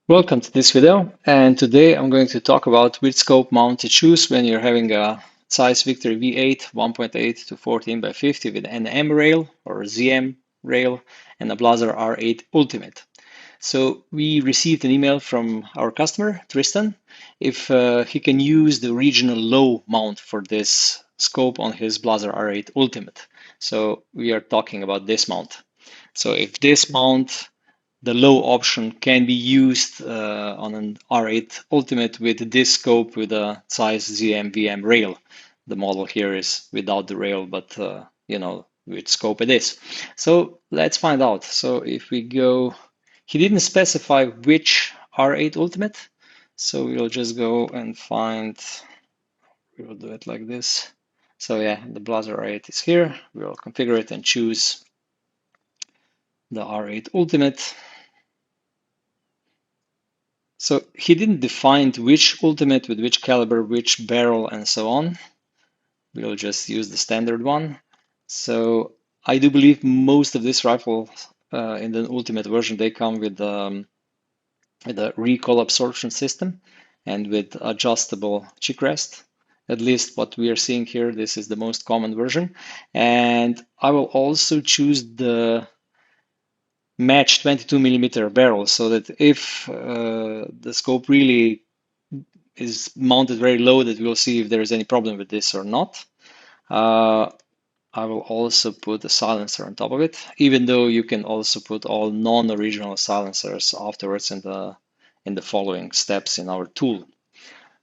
Welcome to this video, and today I'm going to talk about which scope mount to choose when you're having a Zeiss Victory V8 1.8 to 14 by 50 with an M rail or ZM rail and a Blaser R8 Ultimate. So we received an email from our customer, Tristan, if he can use the regional low mount for this scope on his Blaser R8 Ultimate. So we are talking about this mount. So if this mount the low option can be used on an R8 Ultimate with this scope with a Zeiss ZM-VM rail. The model here is without the rail, but which scope it is. So let's find out. So if we go, he didn't specify which R8 Ultimate, so we'll just go and find, we will do it like this. So yeah, the Blaser R8 is here. We'll configure it and choose the R8 Ultimate. So he didn't define which ultimate with which caliber, which barrel, and so on. We'll just use the standard one. So I do believe most of these rifles in the ultimate version, they come with a recoil absorption system and with adjustable cheek rest. At least what we are seeing here, this is the most common version. And I will also choose the match 22 millimeter barrel so that if the scope really is mounted very low, that we'll see if there is any problem with this or not. I will also put a silencer on top of it, even though you can also put all non-original silencers afterwards in the following steps in our tool.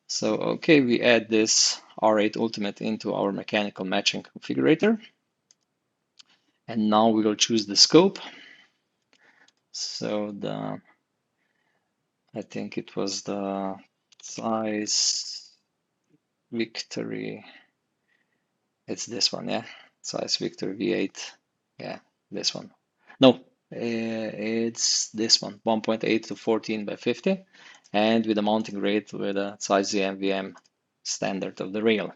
So okay, we add this R8 Ultimate into our mechanical matching configurator. And now we will choose the scope. So I think it was the Zeiss Victory. It's this one, yeah. Zeiss Victory V8. Yeah, this one. No, it's this one, 1.8 to 14 by 50, and with a mounting rate with a Zeiss ZM-VM standard of the rail.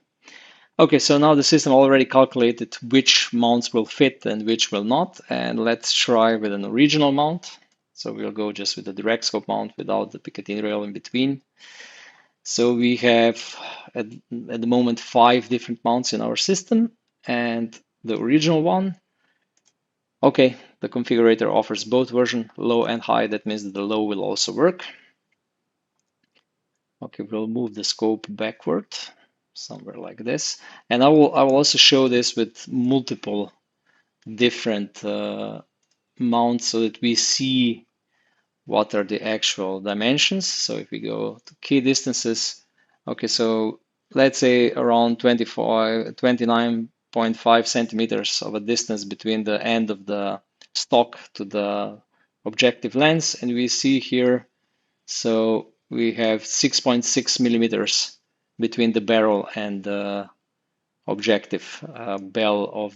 Okay, so now the system already calculated which mounts will fit and which will not, and let's try with an original mount. So we'll go just with the direct scope mount without the Picatinny rail in between. So we have at the moment 5 different mounts in our system, and the original one. Okay, the configurator offers both version low and high. That means that the low will also work. Okay, we'll move the scope backward somewhere like this, and I will also show this with multiple different mounts so that we see what are the actual dimensions. So if we go to key distances, okay, so let's say around 29.5 centimeters of a distance between the end of the stock to the objective lens. And we see here, so we have 6.6 millimeters between the barrel and the objective bell of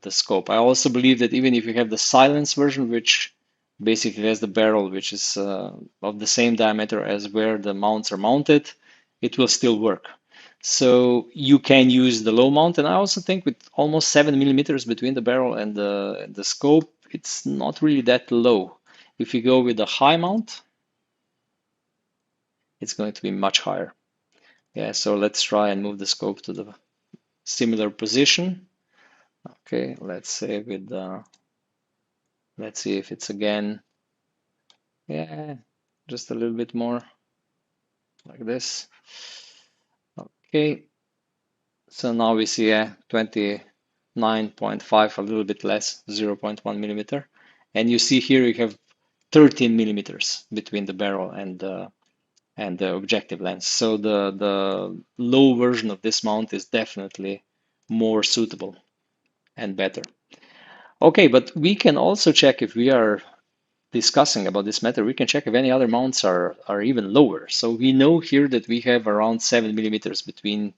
the scope. I also believe that even if you have the silence version, which basically has the barrel, which is of the same diameter as where the mounts are mounted, it will still work. So you can use the low mount, and I also think with almost 7 millimeters between the barrel and the scope, it's not really that low. If you go with the high mount, it's going to be much higher. Yeah, so let's try and move the scope to the similar position. Okay, let's say with let's see if it's again, yeah, just a little bit more like this. Okay, so now we see a 29.5, a little bit less, 0.1 millimeter. And you see here you have 13 millimeters between the barrel and the objective lens. So the low version of this mount is definitely more suitable and better. Okay, but we can also check if we are discussing about this matter, we can check if any other mounts are even lower. So we know here that we have around 7 millimeters between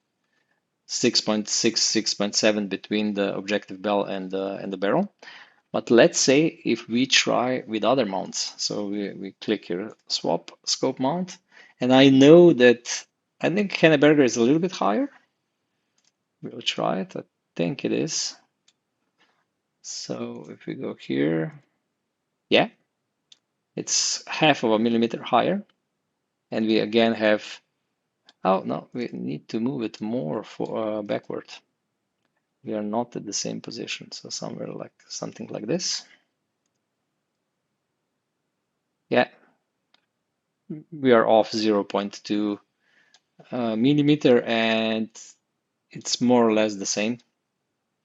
6.6, 6.7 between the objective bell and the barrel. But let's say if we try with other mounts. So we click here, swap scope mount. And I know that I think Henneberger is a little bit higher. We'll try it. I think it is. So if we go here, yeah, It's half of a millimeter higher. And we again have, oh no, we need to move it more for backward. We are not at the same position, so somewhere like something like this. Yeah, we are off 0.2 millimeter, and it's more or less the same.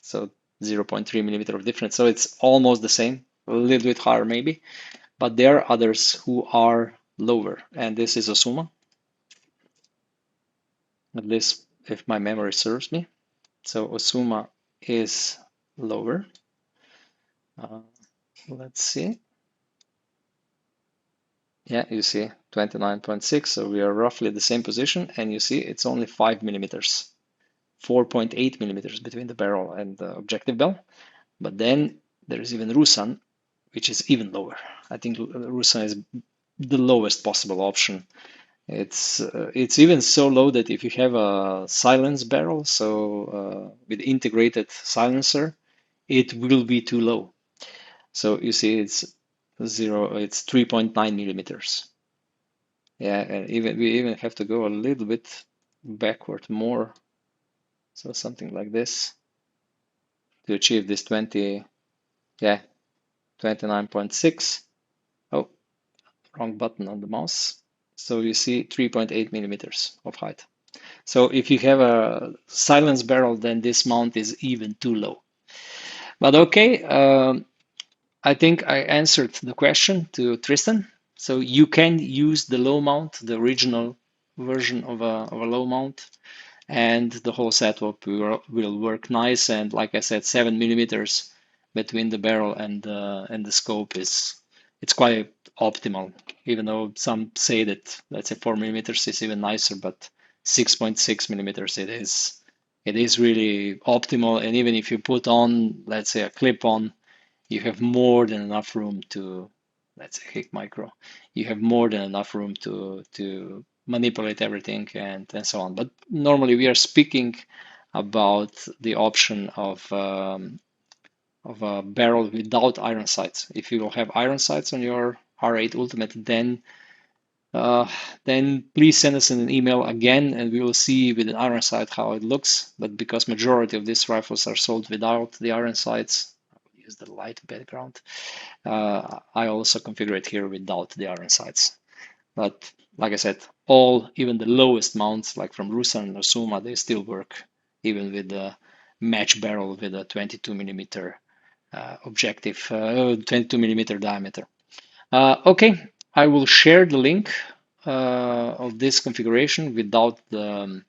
So 0.3 millimeter of difference. So it's almost the same, a little bit higher maybe, but there are others who are lower. And this is Osuma, at least if my memory serves me. So Osuma is lower. Uh, let's see. Yeah, you see 29.6. So we are roughly the same position. And you see it's only 5 millimeters, 4.8 millimeters between the barrel and the objective bell. But then there is even Rusan, which is even lower. I think Rusan is the lowest possible option. It's even so low that if you have a silence barrel, so with integrated silencer, it will be too low. So you see, it's 3.9 millimeters. Yeah, and even we even have to go a little bit backward more, so something like this to achieve this 20, yeah, 29.6. Oh, wrong button on the mouse. So you see 3.8 millimeters of height. So if you have a silence barrel, then this mount is even too low. But okay, I think I answered the question to Tristan. So you can use the low mount, the original version of a low mount, and the whole setup will work nice. And like I said, 7 millimeters between the barrel and the scope is it's quite optimal. Even though some say that let's say 4 millimeters is even nicer, but 6.6 millimeters it is really optimal. And even if you put on let's say a clip on, you have more than enough room to, let's say Hick Micro, you have more than enough room to manipulate everything and so on. But normally we are speaking about the option of a barrel without iron sights. If you will have iron sights on your R8 Ultimate, uh, then please send us an email again, and we will see with an iron sight how it looks. But because majority of these rifles are sold without the iron sights, I will use the light background. I also configure it here without the iron sights. But like I said, even the lowest mounts, like from Rusan and Osuma, they still work, even with the match barrel with a 22 millimeter objective, 22 millimeter diameter. Okay, I will share the link of this configuration without the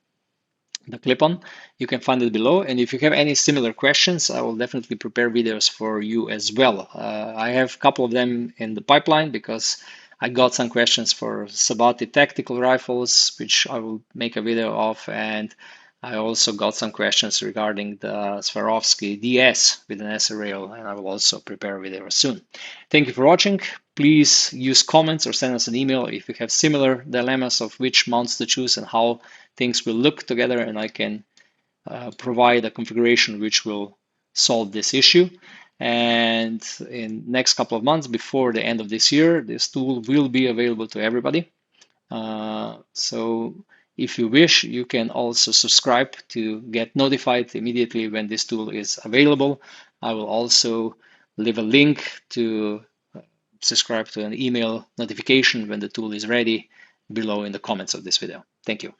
clip-on. You can find it below. And if you have any similar questions, I will definitely prepare videos for you as well. I have a couple of them in the pipeline because I got some questions for Sabati tactical rifles, which I will make a video of. And I also got some questions regarding the Swarovski DS with an SR rail, and I will also prepare a video soon. Thank you for watching. Please use comments or send us an email if you have similar dilemmas of which mounts to choose and how things will look together, and I can provide a configuration which will solve this issue. And in next couple of months, before the end of this year, this tool will be available to everybody. So if you wish, you can also subscribe to get notified immediately when this tool is available. I will also leave a link to subscribe to an email notification when the tool is ready below in the comments of this video. Thank you.